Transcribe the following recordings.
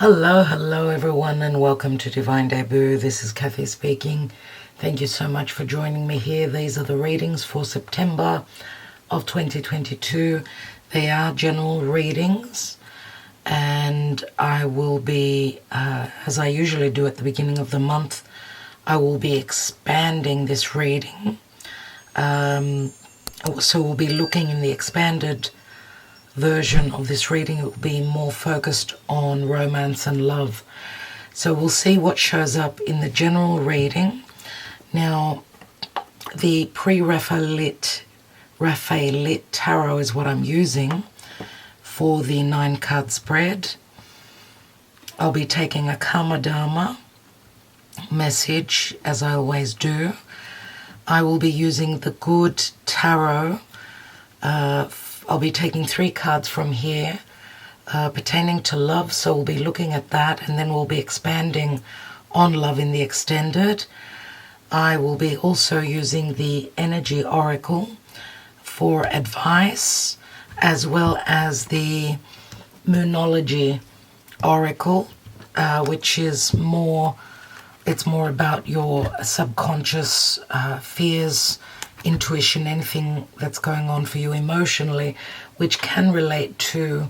Hello everyone, and welcome to Divine Debut. This is Kathy speaking. Thank you so much for joining me here. These are the readings for September of 2022. They are general readings, and I will be, as I usually do at the beginning of the month, I will be expanding this reading. So we'll be looking in the expanded version of this reading. It will be more focused on romance and love. So we'll see what shows up in the general reading. Now, the pre-Raphaelite tarot is what I'm using for the 9-card spread. I'll be taking a Karma Dharma message, as I always do. I will be using the Good Tarot. I'll be taking 3 cards from here pertaining to love, so we'll be looking at that, and then we'll be expanding on love in the extended. I will be also using the Energy Oracle for advice, as well as the Moonology Oracle, which is more about your subconscious fears, intuition, anything that's going on for you emotionally, which can relate to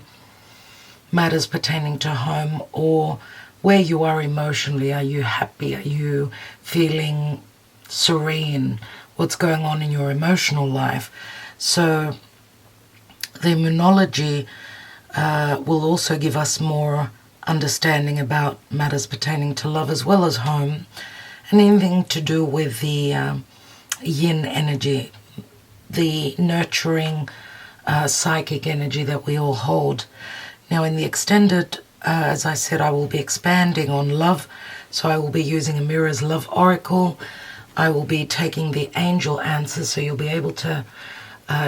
matters pertaining to home or where you are emotionally. Are you happy? Are you feeling serene? What's going on in your emotional life? So the Moonology will also give us more understanding about matters pertaining to love as well as home, and anything to do with the yin energy, the nurturing psychic energy that we all hold. Now in the extended, as I said, I will be expanding on love, so I will be using a Mirror's Love Oracle. I will be taking the angel answers, so you'll be able to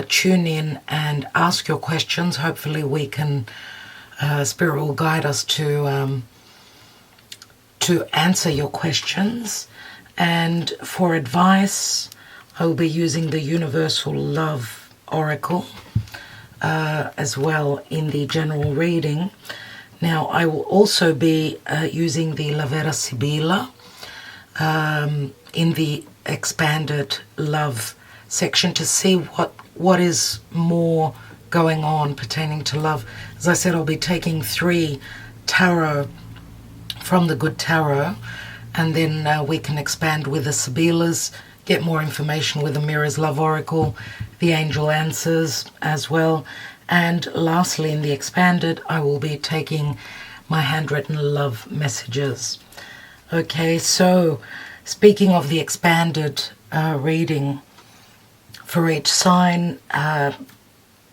tune in and ask your questions. Hopefully we can, Spirit will guide us to answer your questions. And for advice, I will be using the Universal Love Oracle as well in the general reading. Now, I will also be using the La Vera Sibilla in the expanded love section to see what is more going on pertaining to love. As I said, I'll be taking 3 tarot from the Good Tarot, and then we can expand with the Sibillas, get more information with the Mirror's Love Oracle, the Angel Answers as well. And lastly, in the expanded, I will be taking my handwritten love messages. Okay, so speaking of the expanded reading for each sign,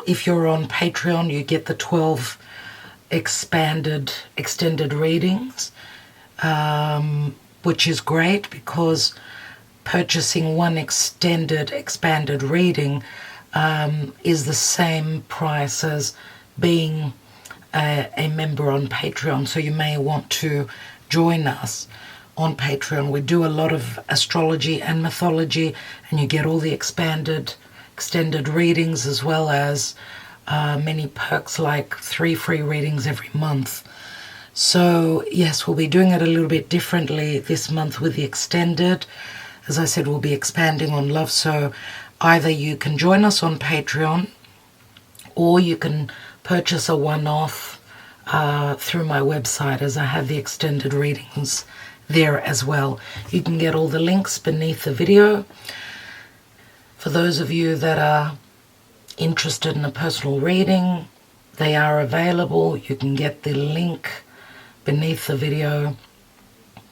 if you're on Patreon, you get the 12 extended readings, which is great because purchasing one expanded reading is the same price as being a member on Patreon. So you may want to join us on Patreon. We do a lot of astrology and mythology, and you get all the extended readings, as well as many perks like 3 free readings every month. So yes, we'll be doing it a little bit differently this month with the extended. As I said, we'll be expanding on love, so either you can join us on Patreon, or you can purchase a one-off through my website, as I have the extended readings there as well. You can get all the links beneath the video. For those of you that are interested in a personal reading, they are available. You can get the link beneath the video.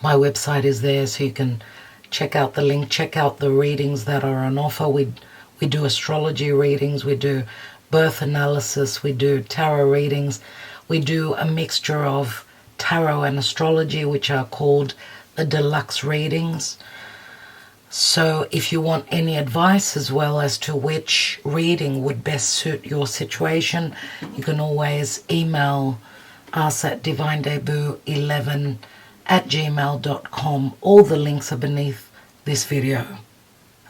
My website is there, so you can check out the link, check out the readings that are on offer. We do astrology readings, we do birth analysis, we do tarot readings, we do a mixture of tarot and astrology, which are called the deluxe readings. So if you want any advice as well as to which reading would best suit your situation, you can always email us at divinedebut11@gmail.com. All the links are beneath this video.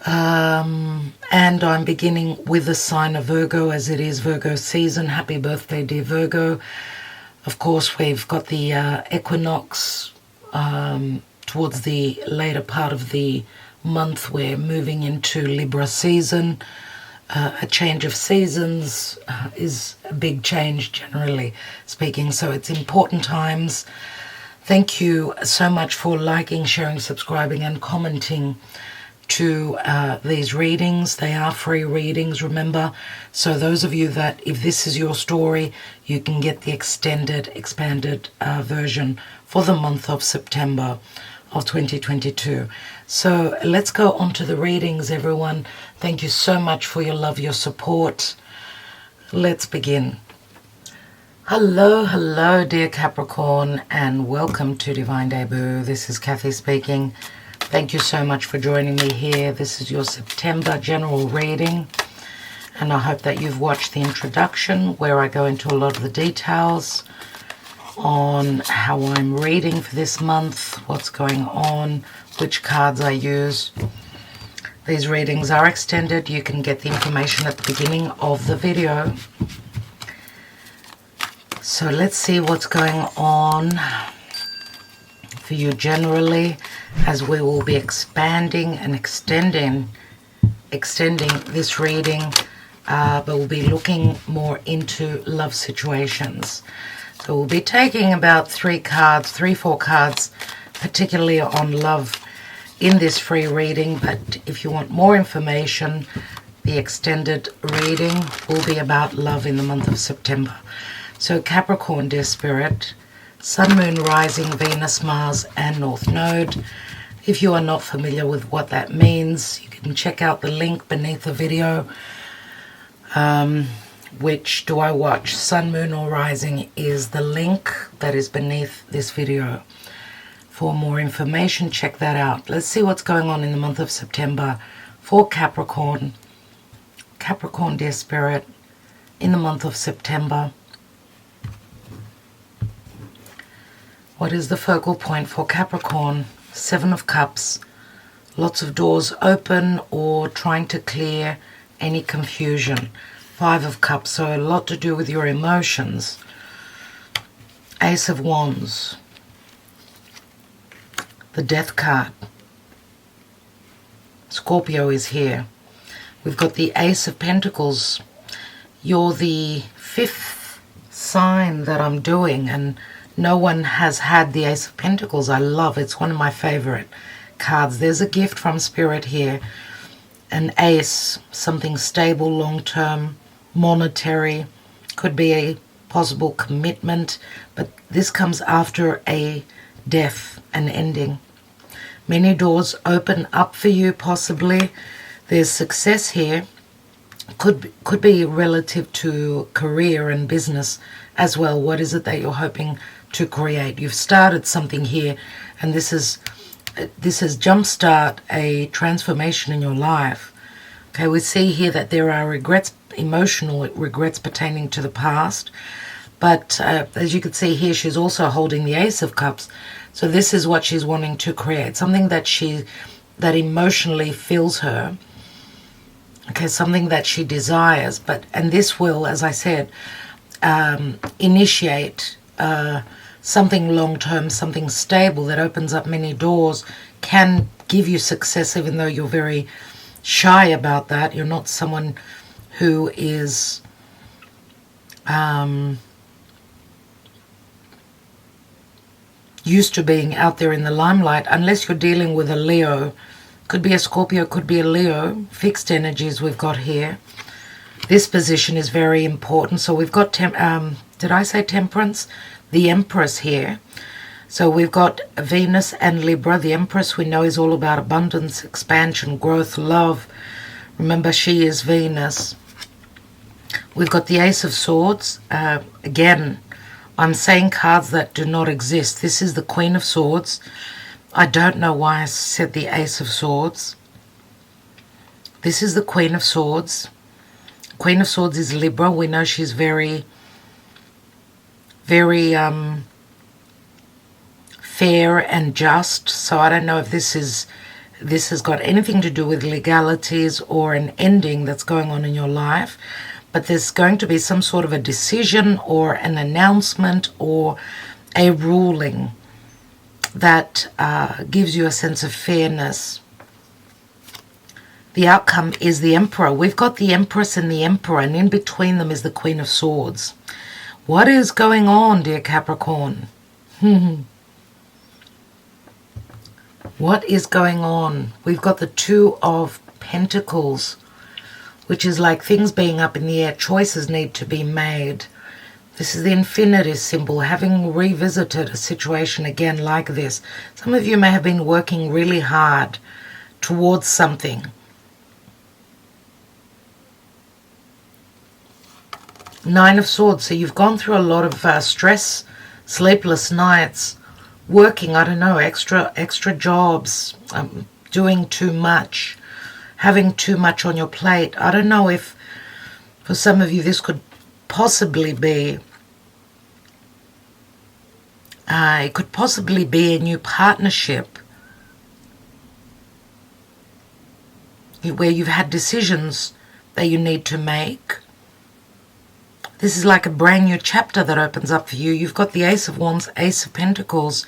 And I'm beginning with the sign of Virgo, as it is Virgo season. Happy birthday, dear Virgo. Of course, we've got the equinox towards the later part of the month. We're moving into Libra season. A change of seasons is a big change, generally speaking, so it's important times. Thank you so much for liking, sharing, subscribing, and commenting to these readings. They are free readings, remember. So those of you that, if this is your story, you can get the extended, expanded version for the month of September of 2022. So let's go on to the readings, everyone. Thank you so much for your love, your support. Let's begin. Hello, dear Capricorn, and welcome to Divine Debut. This is Kathy speaking. Thank you so much for joining me here. This is your September general reading, and I hope that you've watched the introduction where I go into a lot of the details on how I'm reading for this month, what's going on, which cards I use. These readings are extended. You can get the information at the beginning of the video. So let's see what's going on for you generally, as we will be expanding and extending this reading, but we'll be looking more into love situations. So we'll be taking about 3, 4 cards, particularly on love in this free reading. But if you want more information, the extended reading will be about love in the month of September. So Capricorn, dear Spirit, Sun, Moon, Rising, Venus, Mars, and North Node. If you are not familiar with what that means, you can check out the link beneath the video. Which do I watch, Sun, Moon, or Rising, is the link that is beneath this video. For more information, check that out. Let's see what's going on in the month of September for Capricorn. Capricorn, dear Spirit, in the month of September. What is the focal point for Capricorn? 7 of Cups. Lots of doors open or trying to clear any confusion. 5 of Cups, so a lot to do with your emotions. Ace of Wands. The Death card. Scorpio is here. We've got the Ace of Pentacles. You're the 5th sign that I'm doing, and no one has had the Ace of Pentacles. I love it. It's one of my favorite cards. There's a gift from Spirit here. An ace, something stable, long-term, monetary, could be a possible commitment, but this comes after a death, an ending. Many doors open up for you, possibly. There's success here. Could be relative to career and business as well. What is it that you're hoping to create? You've started something here, and this has jumpstart a transformation in your life. Okay, we see here that there are regrets, emotional regrets pertaining to the past, but as you can see here, she's also holding the Ace of Cups. So this is what she's wanting to create, something that emotionally fills her. Okay, something that she desires, and this will, as I said, initiate something long-term, something stable that opens up many doors, can give you success even though you're very shy about that. You're not someone who is used to being out there in the limelight, unless you're dealing with a Leo. Could be a Scorpio, could be a Leo. Fixed energies we've got here. This position is very important. So we've got, did I say Temperance? The Empress here. So we've got Venus and Libra. The Empress we know is all about abundance, expansion, growth, love. Remember, she is Venus. We've got the Ace of Swords. Again, I'm saying cards that do not exist. This is the Queen of Swords. I don't know why I said the Ace of Swords. This is the Queen of Swords. Queen of Swords is Libra. We know she's very, very fair and just. So I don't know if this has got anything to do with legalities or an ending that's going on in your life. but there's going to be some sort of a decision or an announcement or a ruling that gives you a sense of fairness. The outcome is the Emperor. We've got the Empress and the Emperor, and in between them is the Queen of Swords. What is going on, dear Capricorn? What is going on? We've got the Two of Pentacles, which is like things being up in the air. Choices need to be made. This is the infinity symbol, having revisited a situation again like this. Some of you may have been working really hard towards something. Nine of Swords. So you've gone through a lot of stress, sleepless nights, working, I don't know, extra jobs, doing too much, having too much on your plate. I don't know if for some of you this could possibly be, it could possibly be a new partnership where you've had decisions that you need to make. This is like a brand new chapter that opens up for you. You've got the Ace of Wands, Ace of Pentacles.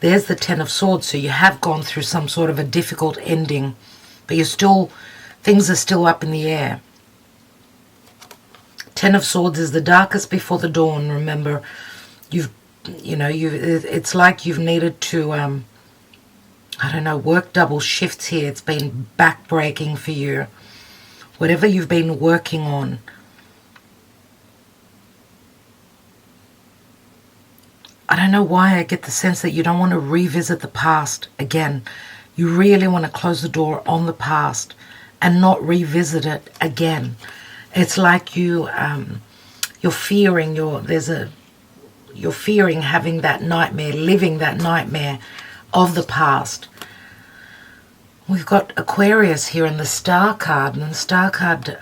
There's the Ten of Swords. So you have gone through some sort of a difficult ending, but things are still up in the air. Ten of Swords is the darkest before the dawn. Remember, it's like you've needed to, I don't know, work double shifts here. It's been backbreaking for you. Whatever you've been working on, I don't know why I get the sense that you don't want to revisit the past again. You really want to close the door on the past and not revisit it again. It's like you're fearing you're fearing having that nightmare, living that nightmare of the past. We've got Aquarius here in the Star card, and the Star card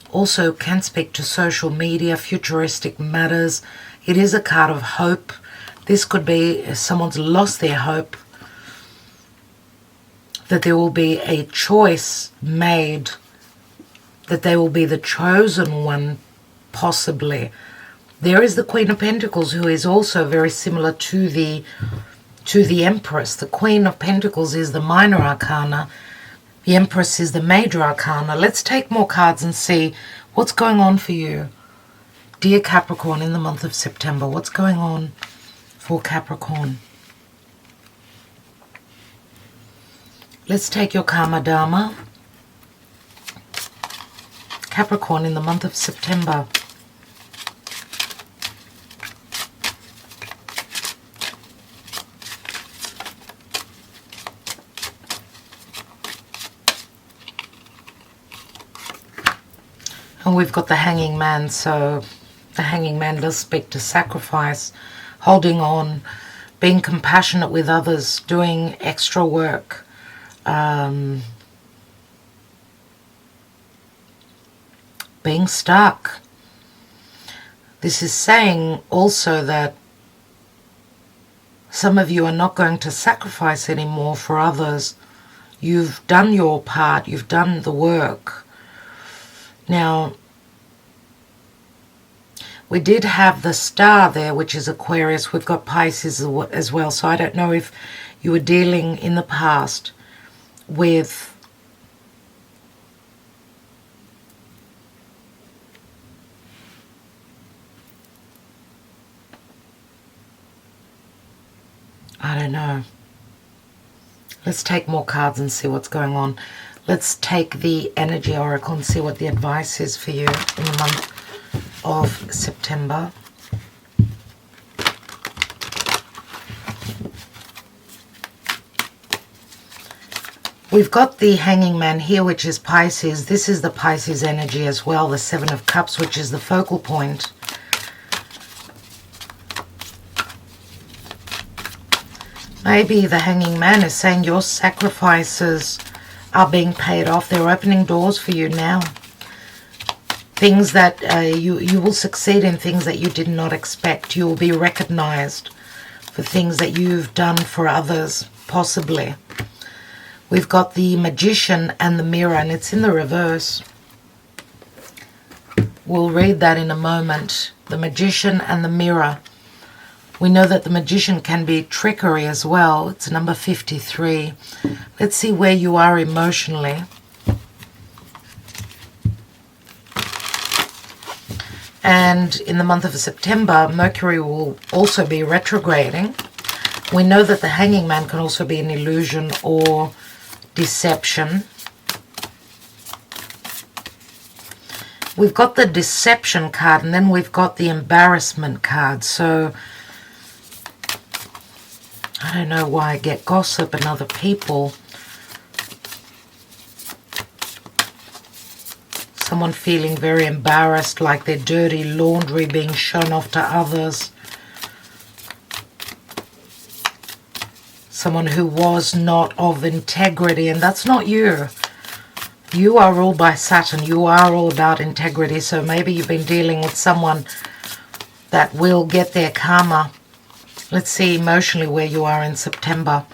also can speak to social media, futuristic matters. It is a card of hope. This could be someone's lost their hope, that there will be a choice made, that they will be the chosen one, possibly. There is the Queen of Pentacles, who is also very similar to the Empress. The Queen of Pentacles is the minor arcana. The Empress is the major arcana. Let's take more cards and see what's going on for you, dear Capricorn, in the month of September. What's going on for Capricorn? Let's take your Karma Dharma. Capricorn in the month of September. And we've got the Hanging Man, so the Hanging Man does speak to sacrifice, holding on, being compassionate with others, doing extra work, being stuck. This is saying also that some of you are not going to sacrifice anymore for others. You've done your part, you've done the work. Now, we did have the Star there, which is Aquarius. We've got Pisces as well. So I don't know if you were dealing in the past with I don't know. Let's take more cards and see what's going on. Let's take the Energy Oracle and see what the advice is for you in the month of September. We've got the Hanging Man here, which is Pisces. This is the Pisces energy as well, the Seven of Cups, which is the focal point. Maybe the Hanging Man is saying your sacrifices are being paid off. They're opening doors for you now. Things that you will succeed in, things that you did not expect. You will be recognized for things that you've done for others, possibly. We've got the Magician and the Mirror, and it's in the reverse. We'll read that in a moment. The Magician and the Mirror. We know that the Magician can be trickery as well. It's number 53. Let's see where you are emotionally. And in the month of September, Mercury will also be retrograding. We know that the Hanging Man can also be an illusion or deception. We've got the Deception card, and then we've got the Embarrassment card. So I don't know why I get gossip and other people. Someone feeling very embarrassed, like their dirty laundry being shown off to others. Someone who was not of integrity, and that's not you. You are ruled by Saturn. You are all about integrity. So maybe you've been dealing with someone that will get their karma. Let's see emotionally where you are in September.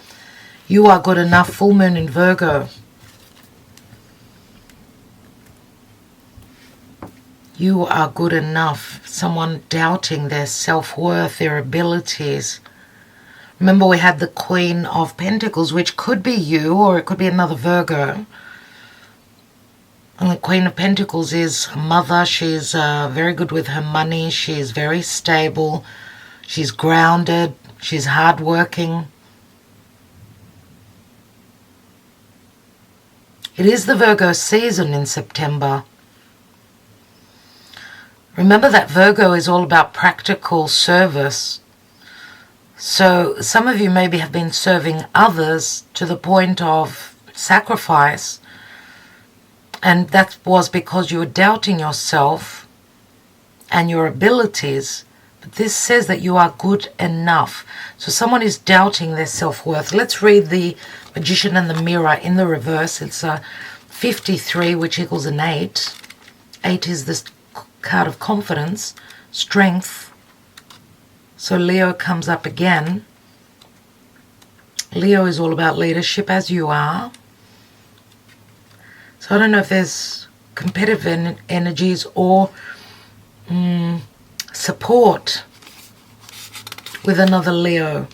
You are good enough. Full moon in Virgo. You are good enough. Someone doubting their self-worth, their abilities. Remember, we had the Queen of Pentacles, which could be you or it could be another Virgo. And the Queen of Pentacles is a mother. She's very good with her money. She's very stable. She's grounded. She's hardworking. It is the Virgo season in September. Remember that Virgo is all about practical service. So some of you maybe have been serving others to the point of sacrifice. And that was because you were doubting yourself and your abilities. But this says that you are good enough. So someone is doubting their self-worth. Let's read the Magician and the Mirror in the reverse. It's a 53, which equals an 8. 8 is this card of confidence, strength. So Leo comes up again. Leo is all about leadership, as you are. So I don't know if there's competitive energies or support with another Leo.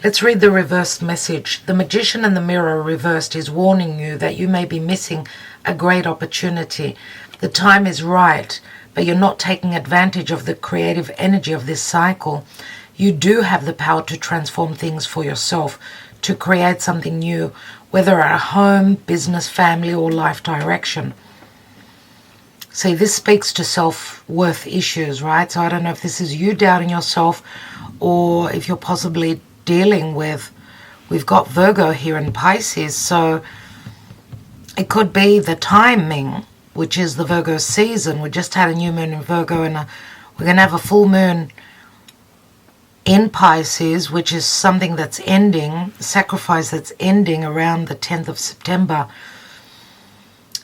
Let's read the reversed message. The Magician and the Mirror reversed is warning you that you may be missing a great opportunity. The time is right, but you're not taking advantage of the creative energy of this cycle. You do have the power to transform things for yourself, to create something new, whether at home, business, family, or life direction. See, this speaks to self-worth issues, right? So I don't know if this is you doubting yourself or if you're possibly dealing with, we've got Virgo here in Pisces, so it could be the timing, which is the Virgo season. We just had a new moon in Virgo, and we're going to have a full moon in Pisces, which is something that's ending, sacrifice that's ending around the 10th of September.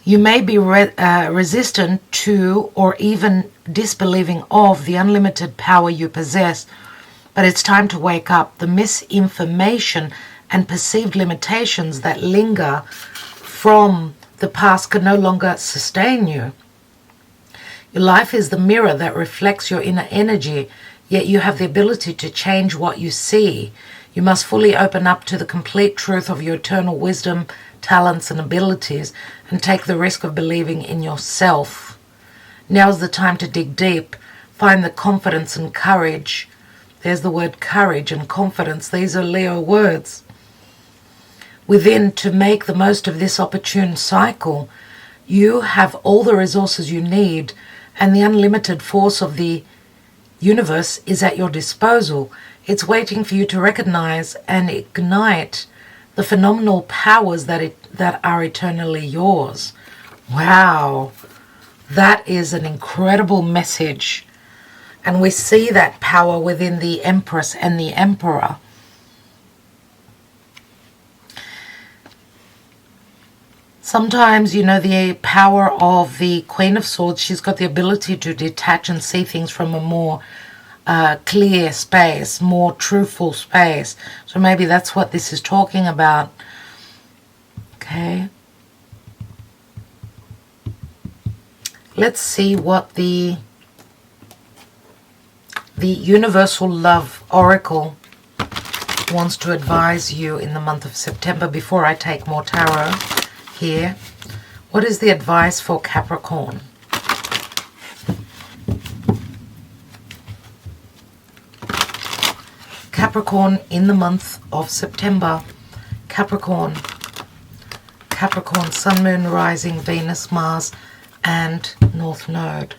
You may be resistant to or even disbelieving of the unlimited power you possess, but it's time to wake up. The misinformation and perceived limitations that linger from the past can no longer sustain you. Your life is the mirror that reflects your inner energy, yet you have the ability to change what you see. You must fully open up to the complete truth of your eternal wisdom, talents, and abilities, and take the risk of believing in yourself. Now's the time to dig deep, find the confidence and courage. There's the word courage and confidence. These are Leo words. Within to make the most of this opportune cycle. You have all the resources you need, and the unlimited force of the universe is at your disposal. It's waiting for you to recognize and ignite the phenomenal powers that are eternally yours. Wow, that is an incredible message. And we see that power within the Empress and the Emperor. Sometimes, you know, the power of the Queen of Swords, she's got the ability to detach and see things from a more clear space, more truthful space. So maybe that's what this is talking about. Okay. Let's see what the Universal Love Oracle wants to advise you in the month of September before I take more tarot here. What is the advice for Capricorn? Capricorn in the month of September. Capricorn, Sun, Moon, Rising, Venus, Mars, and North Node.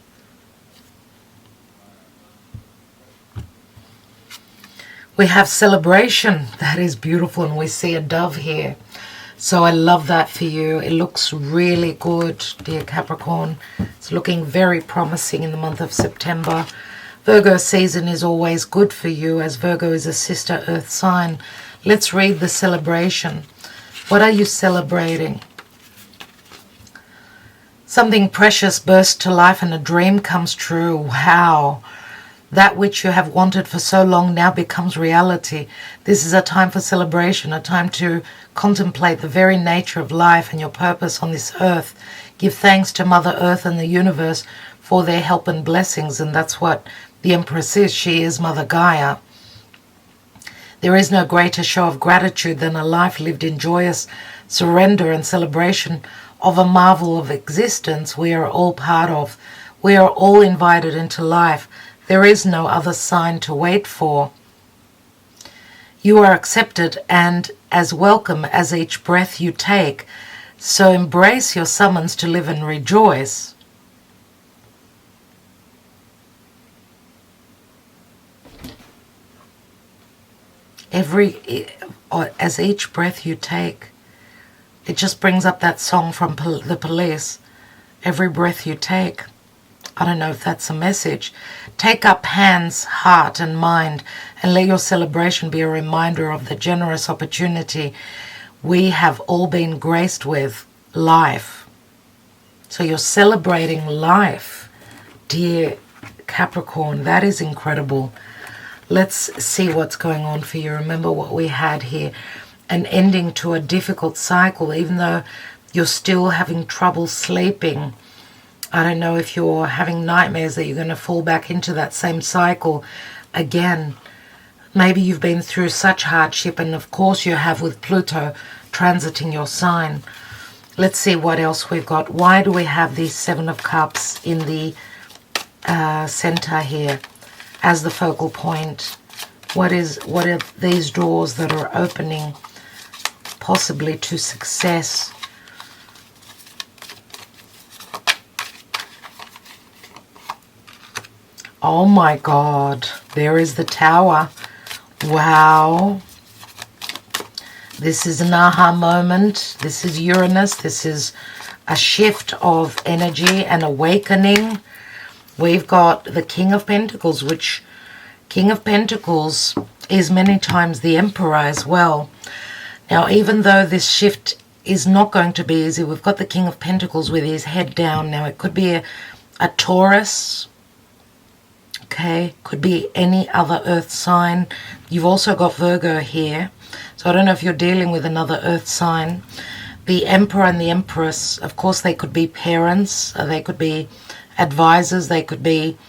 We have celebration. That is beautiful, and we see a dove here. So I love that for you. It looks really good, dear Capricorn. It's looking very promising in the month of September. Virgo season is always good for you, as Virgo is a sister earth sign. Let's read the celebration. What are you celebrating? Something precious bursts to life and a dream comes true. Wow. That which you have wanted for so long now becomes reality. This is a time for celebration, a time to contemplate the very nature of life and your purpose on this earth. Give thanks to Mother Earth and the universe for their help and blessings, and that's what the Empress is. She is Mother Gaia. There is no greater show of gratitude than a life lived in joyous surrender and celebration of a marvel of existence we are all part of. We are all invited into life. There is no other sign to wait for. You are accepted and as welcome as each breath you take. So embrace your summons to live and rejoice. As each breath you take, it just brings up that song from the Police. Every breath you take. I don't know if that's a message. Take up hands, heart and mind, and let your celebration be a reminder of the generous opportunity we have all been graced with, life. So you're celebrating life, dear Capricorn. That is incredible. Let's see what's going on for you. Remember what we had here. An ending to a difficult cycle, even though you're still having trouble sleeping. I don't know if you're having nightmares that you're going to fall back into that same cycle again. Maybe you've been through such hardship, and of course you have with Pluto transiting your sign. Let's see what else we've got. Why do we have the Seven of Cups in the center here as the focal point? What are these doors that are opening possibly to success? Oh my God, there is the Tower. Wow. This is an aha moment. This is Uranus. This is a shift of energy and awakening. We've got the King of Pentacles, which King of Pentacles is many times the Emperor as well. Now, even though this shift is not going to be easy, we've got the King of Pentacles with his head down. Now, it could be a Taurus. Okay, could be any other earth sign. You've also got Virgo here. So I don't know if you're dealing with another earth sign. The Emperor and the Empress, of course, they could be parents. They could be advisors. They could be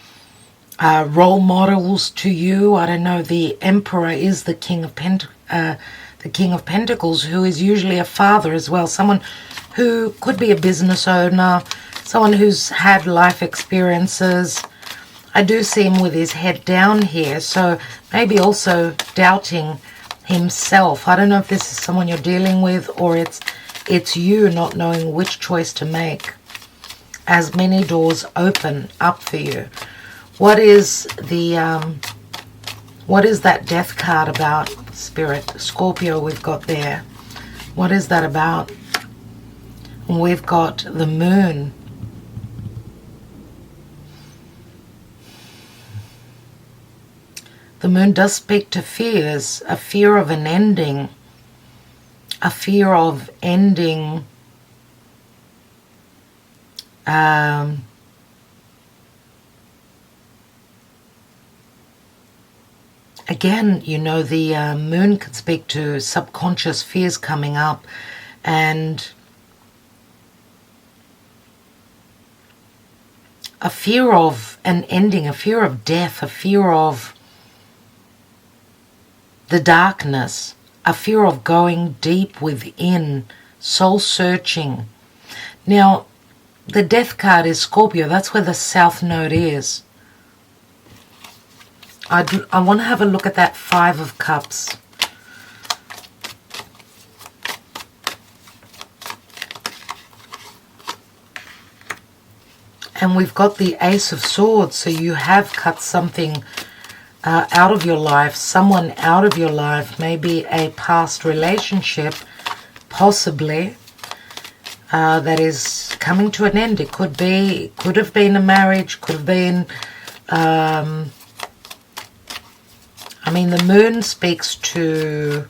role models to you. I don't know. The Emperor is the King of Pentacles, who is usually a father as well. Someone who could be a business owner. Someone who's had life experiences. I do see him with his head down here, so maybe also doubting himself. I don't know if this is someone you're dealing with, or it's you not knowing which choice to make as many doors open up for you. What is that Death card about, Spirit? Scorpio we've got there. What is that about? We've got the Moon. The Moon does speak to fears, a fear of an ending, a fear of ending again, you know, the Moon could speak to subconscious fears coming up, and a fear of an ending, a fear of death, a fear of the darkness, a fear of going deep within, soul searching. Now, the death card is Scorpio. That's where the South Node is. I want to have a look at that Five of Cups. And we've got the Ace of Swords, so you have cut something out of your life, someone out of your life, maybe a past relationship, possibly, that is coming to an end. It could have been a marriage, could have been, I mean, the moon speaks to,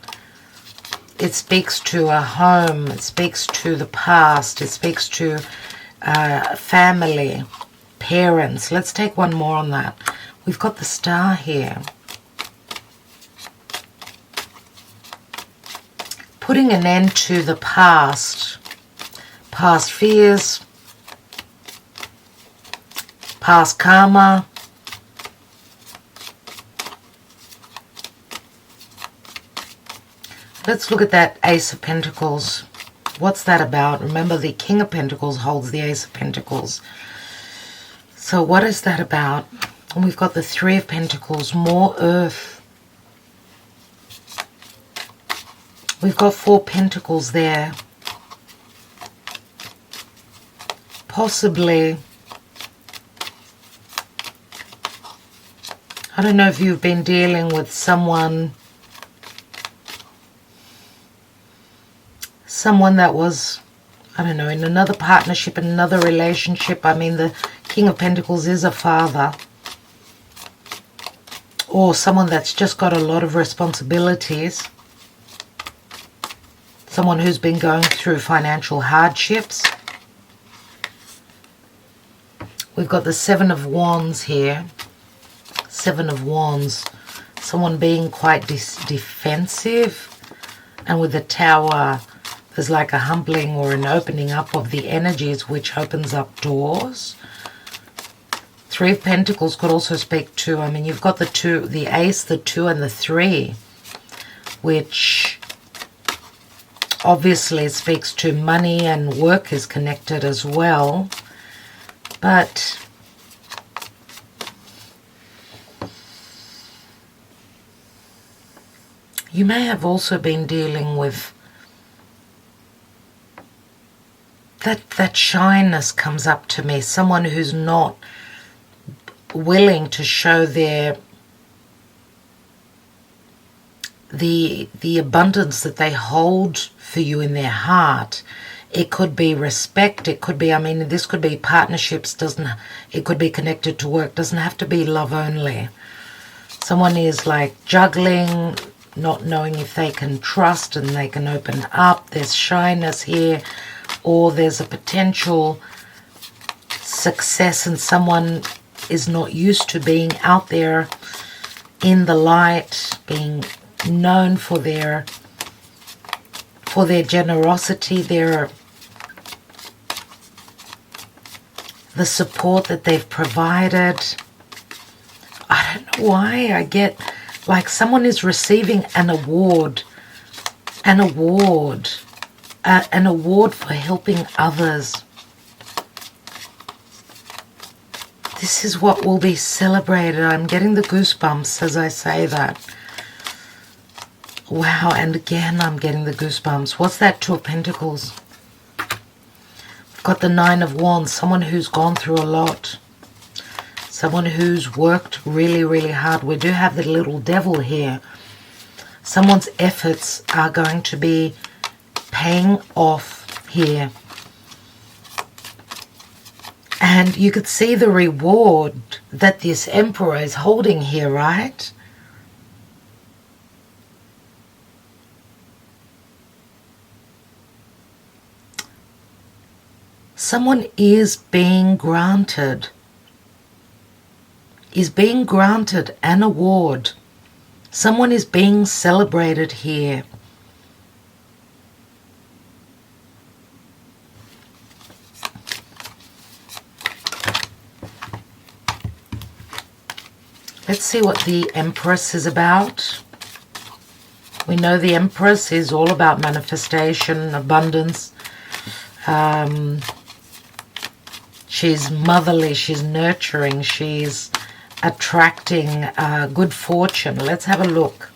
it speaks to a home, it speaks to the past, it speaks to family, parents. Let's take one more on that. We've got the Star here. Putting an end to the past fears, past karma. Let's look at that Ace of Pentacles. What's that about? Remember, the King of Pentacles holds the Ace of Pentacles. So what is that about? And we've got the Three of Pentacles, more earth. We've got Four Pentacles there. Possibly, I don't know if you've been dealing with someone that was, I don't know, in another partnership, in another relationship. I mean, the King of Pentacles is a father. Or someone that's just got a lot of responsibilities. Someone who's been going through financial hardships. We've got the Seven of Wands here. Seven of Wands. Someone being quite defensive. And with the Tower, there's like a humbling or an opening up of the energies, which opens up doors. Three of Pentacles could also speak to, I mean, you've got the two, the Ace, the Two, and the Three, which obviously speaks to money, and work is connected as well. But you may have also been dealing with that shyness comes up to me. Someone who's not willing to show the abundance that they hold for you in their heart. It could be respect, it could be, I mean, this could be partnerships, it could be connected to work, doesn't have to be love only. Someone is like juggling, not knowing if they can trust and they can open up. There's shyness here, or there's a potential success and someone is not used to being out there in the light, being known for their generosity, the support that they've provided. I don't know why I get like someone is receiving an award for helping others. This is what will be celebrated. I'm getting the goosebumps as I say that. Wow, and again I'm getting the goosebumps. What's that Two of Pentacles? We've got the Nine of Wands. Someone who's gone through a lot. Someone who's worked really, really hard. We do have the little devil here. Someone's efforts are going to be paying off here. And you could see the reward that this Emperor is holding here, right? Someone is being granted an award. Someone is being celebrated here. Let's see what the Empress is about. We know the Empress is all about manifestation, abundance. She's motherly, she's nurturing, she's attracting good fortune. Let's have a look.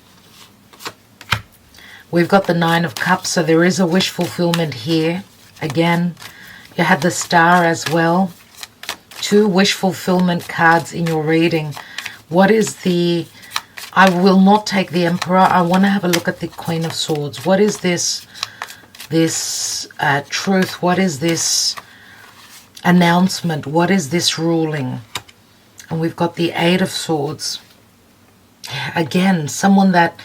We've got the Nine of Cups, so there is a wish fulfillment here. Again, you had the Star as well. 2 wish fulfillment cards in your reading. What is the... I will not take the Emperor. I want to have a look at the Queen of Swords. What is this truth? What is this announcement? What is this ruling? And we've got the Eight of Swords. Again, someone that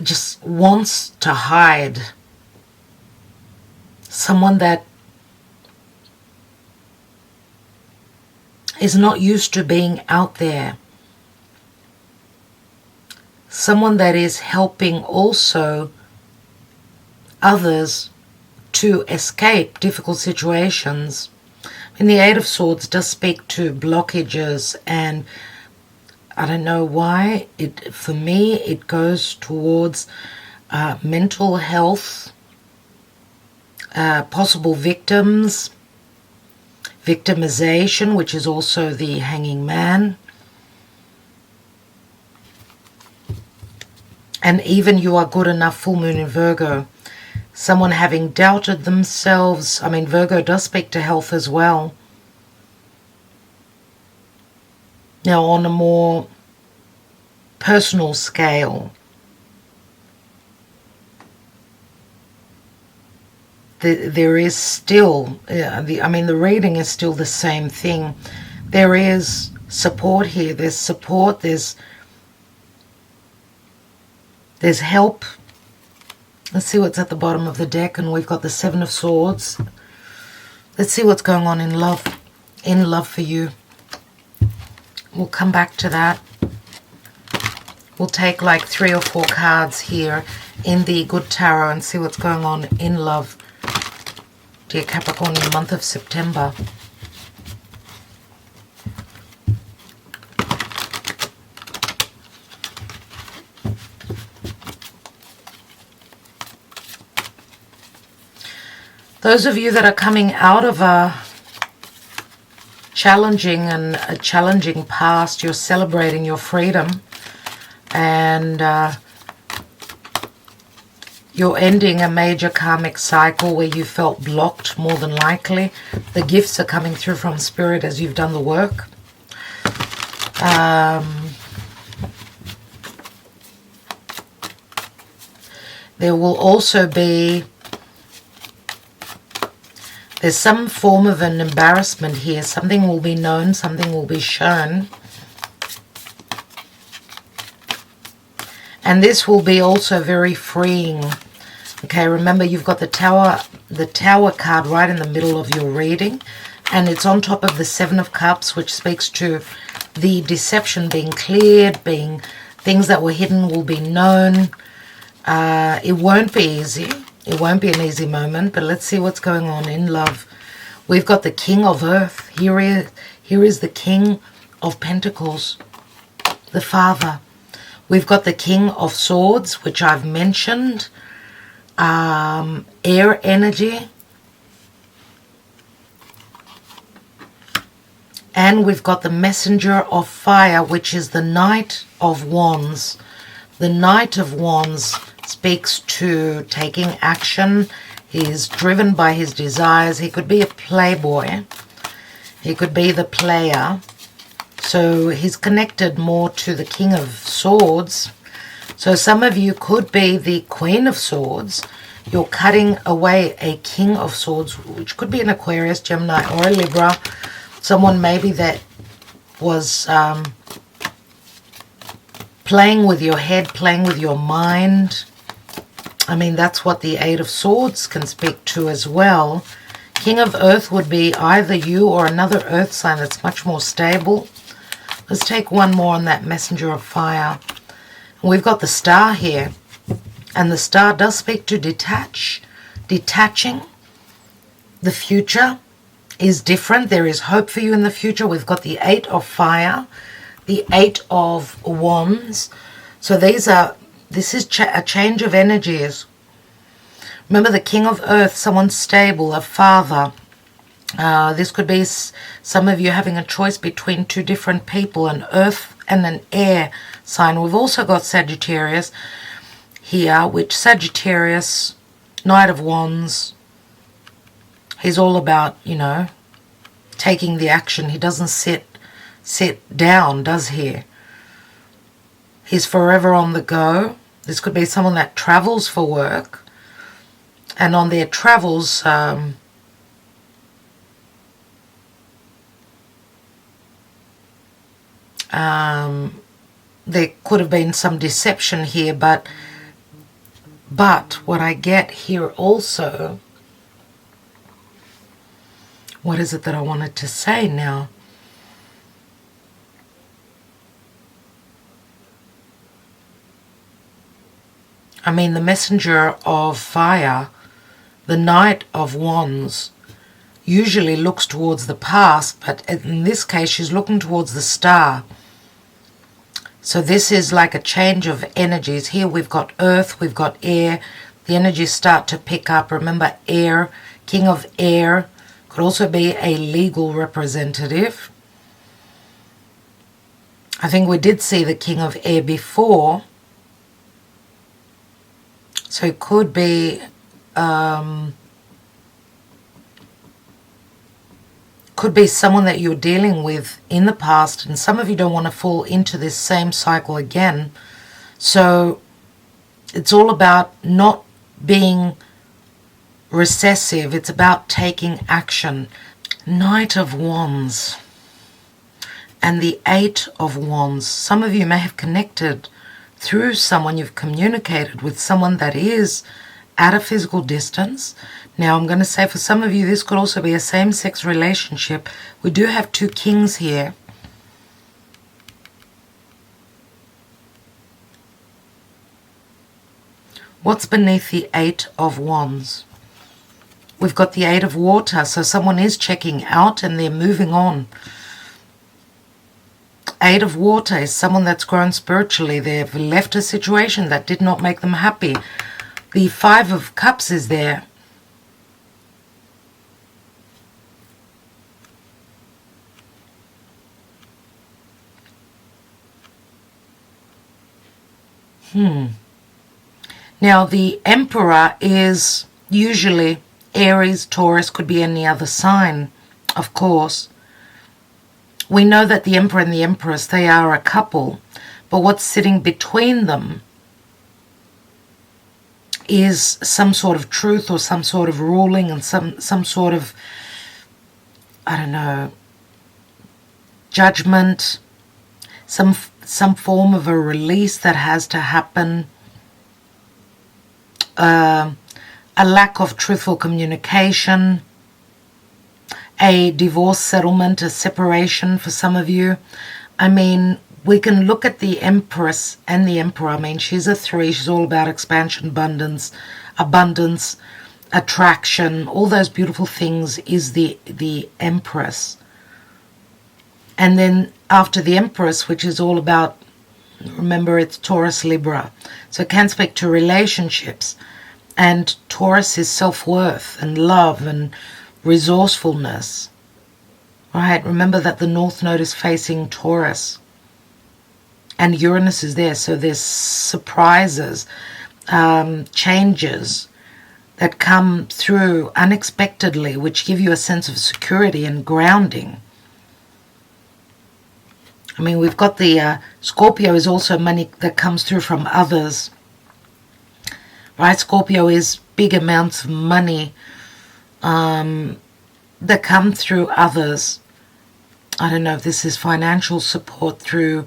just wants to hide. Someone that is not used to being out there. Someone that is helping also others to escape difficult situations. And the Eight of Swords does speak to blockages, and I don't know why. For me, it goes towards mental health, possible victims, victimization, which is also the Hanging Man. And even you are good enough, full moon in Virgo. Someone having doubted themselves. I mean, Virgo does speak to health as well. Now, on a more personal scale, there is still, the reading is still the same thing. There is support here. There's support. There's help. Let's see what's at the bottom of the deck. And we've got the Seven of Swords. Let's see what's going on in love. In love for you. We'll come back to that. We'll take like 3 or 4 cards here in the Good Tarot and see what's going on in love. Dear Capricorn, in the month of September. Those of you that are coming out of a challenging past, you're celebrating your freedom, and you're ending a major karmic cycle where you felt blocked, more than likely. The gifts are coming through from Spirit as you've done the work. There will also be... There's some form of an embarrassment here. Something will be known, something will be shown. And this will be also very freeing. Okay, remember you've got the Tower card right in the middle of your reading. And it's on top of the Seven of Cups, which speaks to the deception being cleared, being things that were hidden will be known. It won't be easy. It won't be an easy moment, but let's see what's going on in love. We've got the King of Earth. Here is the King of Pentacles, the Father. We've got the King of Swords, which I've mentioned. Air energy. And we've got the Messenger of Fire, which is the Knight of Wands. The Knight of Wands speaks to taking action. He's driven by his desires. He could be a playboy. He could be the player. So he's connected more to the King of Swords. So some of you could be the Queen of Swords. You're cutting away a King of Swords, which could be an Aquarius, Gemini, or a Libra. Someone maybe that was playing with your head, playing with your mind. I mean, that's what the Eight of Swords can speak to as well. King of Earth would be either you or another earth sign that's much more stable. Let's take one more on that Messenger of Fire. And we've got the Star here. And the Star does speak to detaching. The future is different. There is hope for you in the future. We've got the Eight of Fire. the Eight of Wands. So this is a change of energies. Remember, the King of Earth, someone stable, a father. This could be some of you having a choice between two different people, an earth and an air sign. We've also got Sagittarius here, which Sagittarius, Knight of Wands, he's all about, you know, taking the action. He doesn't sit down, does he? He's forever on the go. This could be someone that travels for work, and on their travels, there could have been some deception here, but what I get here also, what is it that I wanted to say now? I mean, the messenger of fire, the Knight of Wands, usually looks towards the past, but in this case she's looking towards the star. So this is like a change of energies. Here we've got earth, we've got air. The energies start to pick up. Remember, air, King of Air, could also be a legal representative. I think we did see the King of Air before. So it could be someone that you're dealing with in the past, and some of you don't want to fall into this same cycle again. So it's all about not being recessive. It's about taking action. Knight of Wands and the Eight of Wands. Some of you may have connected through someone, you've communicated with someone that is at a physical distance. Now, I'm going to say for some of you, this could also be a same-sex relationship. We do have two kings here. What's beneath the Eight of Wands? We've got the Eight of Water, so someone is checking out and they're moving on. Eight of Water is someone that's grown spiritually. They've left a situation that did not make them happy. The Five of Cups is there. Now, the Emperor is usually Aries, Taurus, could be any other sign, of course. We know that the Emperor and the Empress, they are a couple, but what's sitting between them is some sort of truth or some sort of ruling and some sort of, I don't know, judgment, some form of a release that has to happen, a lack of truthful communication, a divorce settlement, a separation for some of you. I mean, we can look at the Empress and the Emperor. I mean, she's a 3. She's all about expansion, abundance, attraction, all those beautiful things is the Empress. And then after the Empress, which is all about, remember, it's Taurus, Libra. So it can speak to relationships. And Taurus is self-worth and love and resourcefulness. Right? Remember that the North Node is facing Taurus. And Uranus is there. So there's surprises, changes that come through unexpectedly, which give you a sense of security and grounding. I mean, we've got the Scorpio is also money that comes through from others. Right? Scorpio is big amounts of money that come through others. I don't know if this is financial support through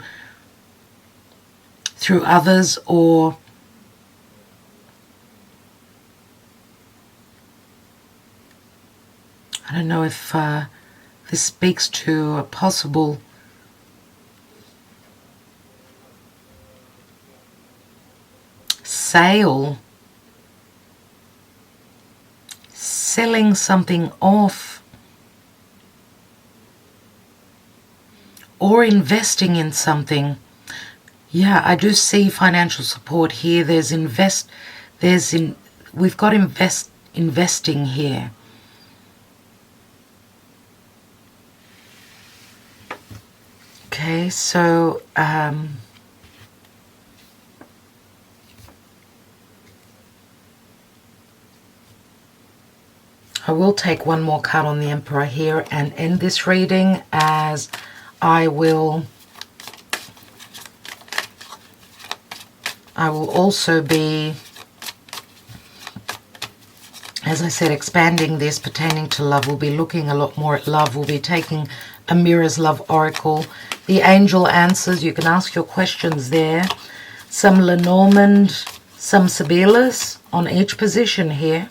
others, or I don't know if this speaks to a possible sale, selling something off, or investing in something. Yeah, I do see financial support here. We've got investing here. Okay, so I will take one more card on the Emperor here and end this reading, as I will also be, as I said, expanding this pertaining to love. We'll be looking a lot more at love. We'll be taking a Mirror's Love Oracle. The angel answers, you can ask your questions there. Some Lenormand, some Sibelius on each position here.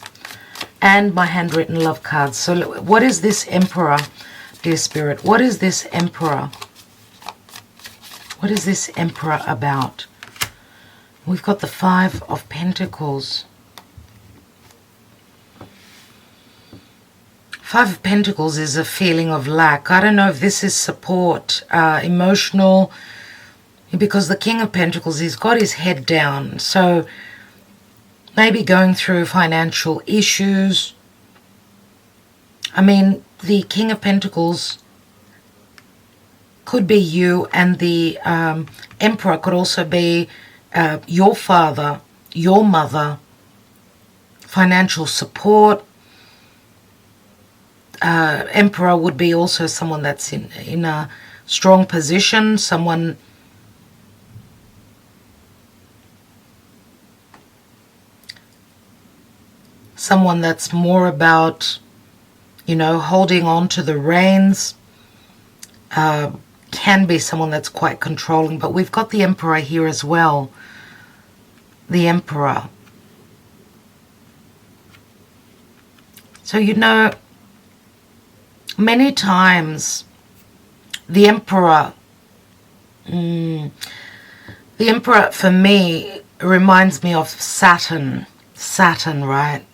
And my handwritten love cards. So what is this Emperor, dear Spirit? What is this Emperor? What is this Emperor about? We've got the Five of Pentacles. Five of Pentacles is a feeling of lack. I don't know if this is support, emotional, because the King of Pentacles, he's got his head down. So maybe going through financial issues. I mean, the King of Pentacles could be you, and the Emperor could also be your father, your mother, financial support. Emperor would be also someone that's in a strong position, someone that's more about, you know, holding on to the reins. Can be someone that's quite controlling, but we've got the Emperor here as well. The Emperor. So, you know, many times the Emperor, the Emperor for me reminds me of Saturn, right?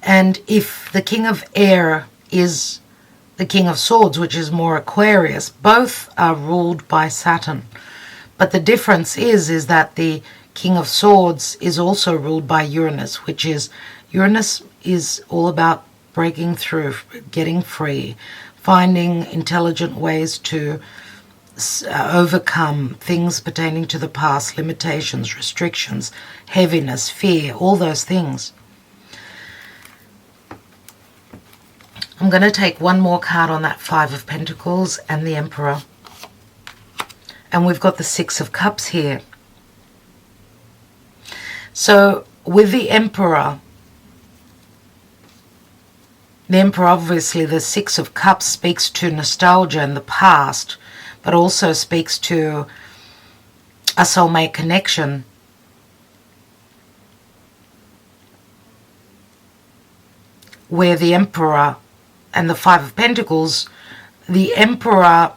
And if the King of Air is the King of Swords, which is more Aquarius, both are ruled by Saturn. But the difference is that the King of Swords is also ruled by Uranus, which is, Uranus is all about breaking through, getting free, finding intelligent ways to overcome things pertaining to the past, limitations, restrictions, heaviness, fear, all those things. I'm going to take one more card on that Five of Pentacles and the Emperor. And we've got the Six of Cups here. So with the Emperor, obviously, the Six of Cups speaks to nostalgia in the past, but also speaks to a soulmate connection. Where the Emperor and the Five of Pentacles, the Emperor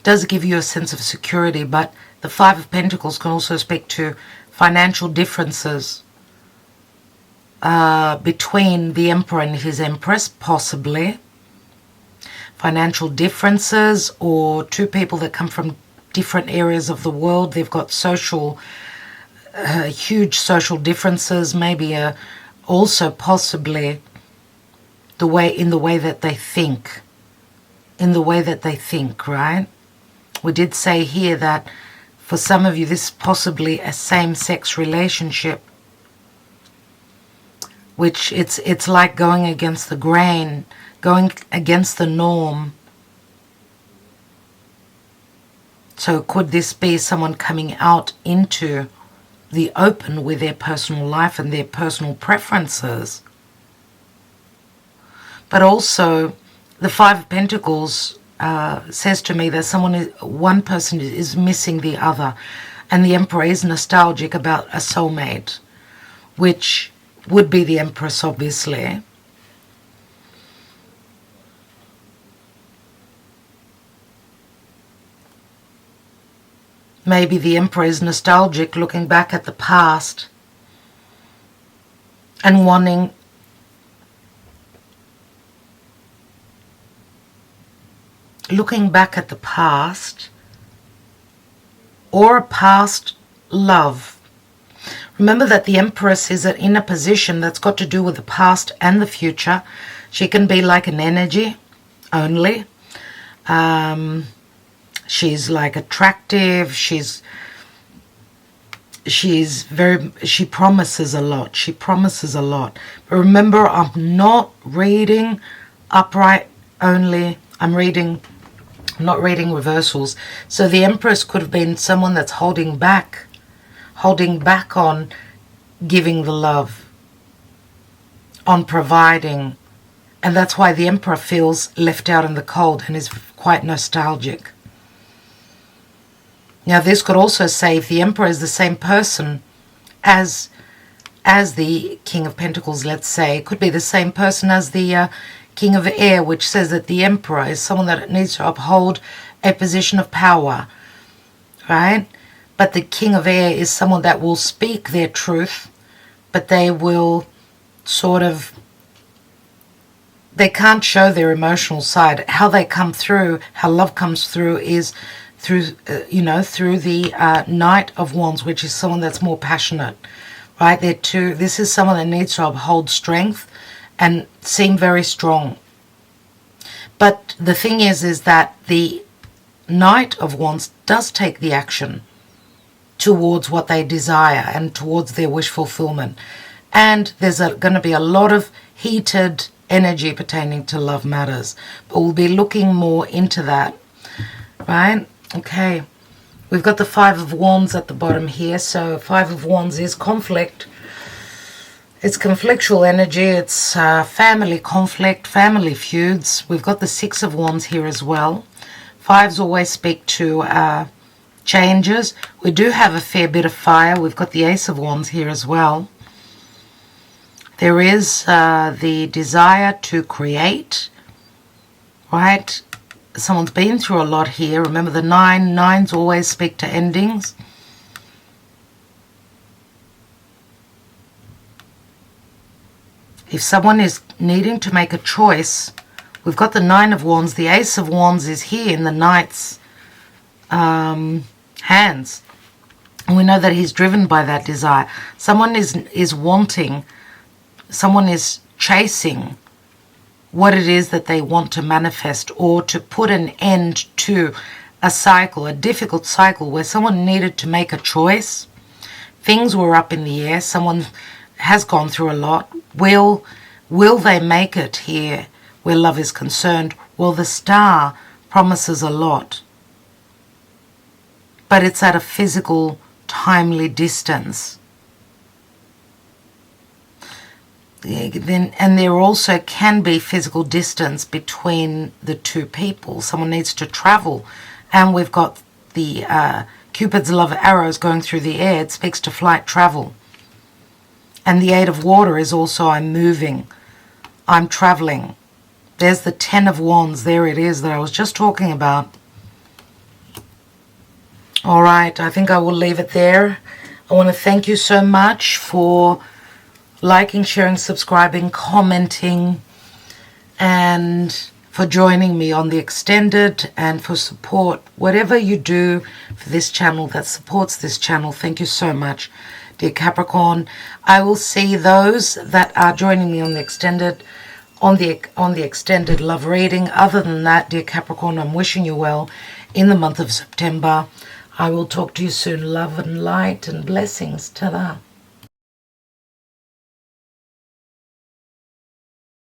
does give you a sense of security, but the Five of Pentacles can also speak to financial differences between the Emperor and his Empress, possibly. Financial differences, or two people that come from different areas of the world. They've got huge social differences, maybe also possibly the way that they think. Right? We did say here that for some of you this is possibly a same-sex relationship, which it's like going against the grain, going against the norm. So could this be someone coming out into the open with their personal life and their personal preferences? But also the Five of Pentacles says to me that one person is missing the other, and the Emperor is nostalgic about a soulmate, which would be the Empress, obviously. Maybe the Emperor is nostalgic, looking back at the past and wanting looking back at the past or a past love. Remember that the Empress is in a position that's got to do with the past and the future. She can be like an energy only. She's like attractive. She promises a lot. She promises a lot. But remember, I'm not reading upright only. I'm not reading reversals. So the Empress could have been someone that's holding back on giving the love, on providing. And that's why the Emperor feels left out in the cold and is quite nostalgic. Now this could also say if the Emperor is the same person as the King of Pentacles, let's say, it could be the same person as the King of Air, which says that the Emperor is someone that needs to uphold a position of power, right? But the King of Air is someone that will speak their truth, but they will they can't show their emotional side. How they come through, how love comes through is through the Knight of Wands, which is someone that's more passionate, right? This is someone that needs to uphold strength and seem very strong. But the thing is that the Knight of Wands does take the action towards what they desire and towards their wish fulfillment. And there's going to be a lot of heated energy pertaining to love matters. But we'll be looking more into that, right? Okay. We've got the Five of Wands at the bottom here. So Five of Wands is conflict. It's conflictual energy. It's family conflict, family feuds. We've got the Six of Wands here as well. Fives always speak to changes. We do have a fair bit of fire. We've got the Ace of Wands here as well. There is the desire to create, right? Someone's been through a lot here. Remember the nines always speak to endings. If someone is needing to make a choice, we've got the Nine of Wands. The Ace of Wands is here in the Knight's hands. And we know that he's driven by that desire. Someone is wanting, someone is chasing what it is that they want to manifest, or to put an end to a cycle, a difficult cycle where someone needed to make a choice. Things were up in the air. Someone has gone through a lot. Will they make it here where love is concerned? Well, the Star promises a lot, but it's at a physical, timely distance. And there also can be physical distance between the two people. Someone needs to travel. And we've got the Cupid's love arrows going through the air. It speaks to flight travel. And the Eight of Water is also I'm moving, I'm traveling. There's the Ten of Wands. There it is that I was just talking about. All right, I think I will leave it there. I want to thank you so much for liking, sharing, subscribing, commenting, and for joining me on the extended, and for support. Whatever you do for this channel that supports this channel, thank you so much, dear Capricorn. I will see those that are joining me on the extended love reading. Other than that, dear Capricorn, I'm wishing you well in the month of September. I will talk to you soon. Love and light and blessings. Ta-da.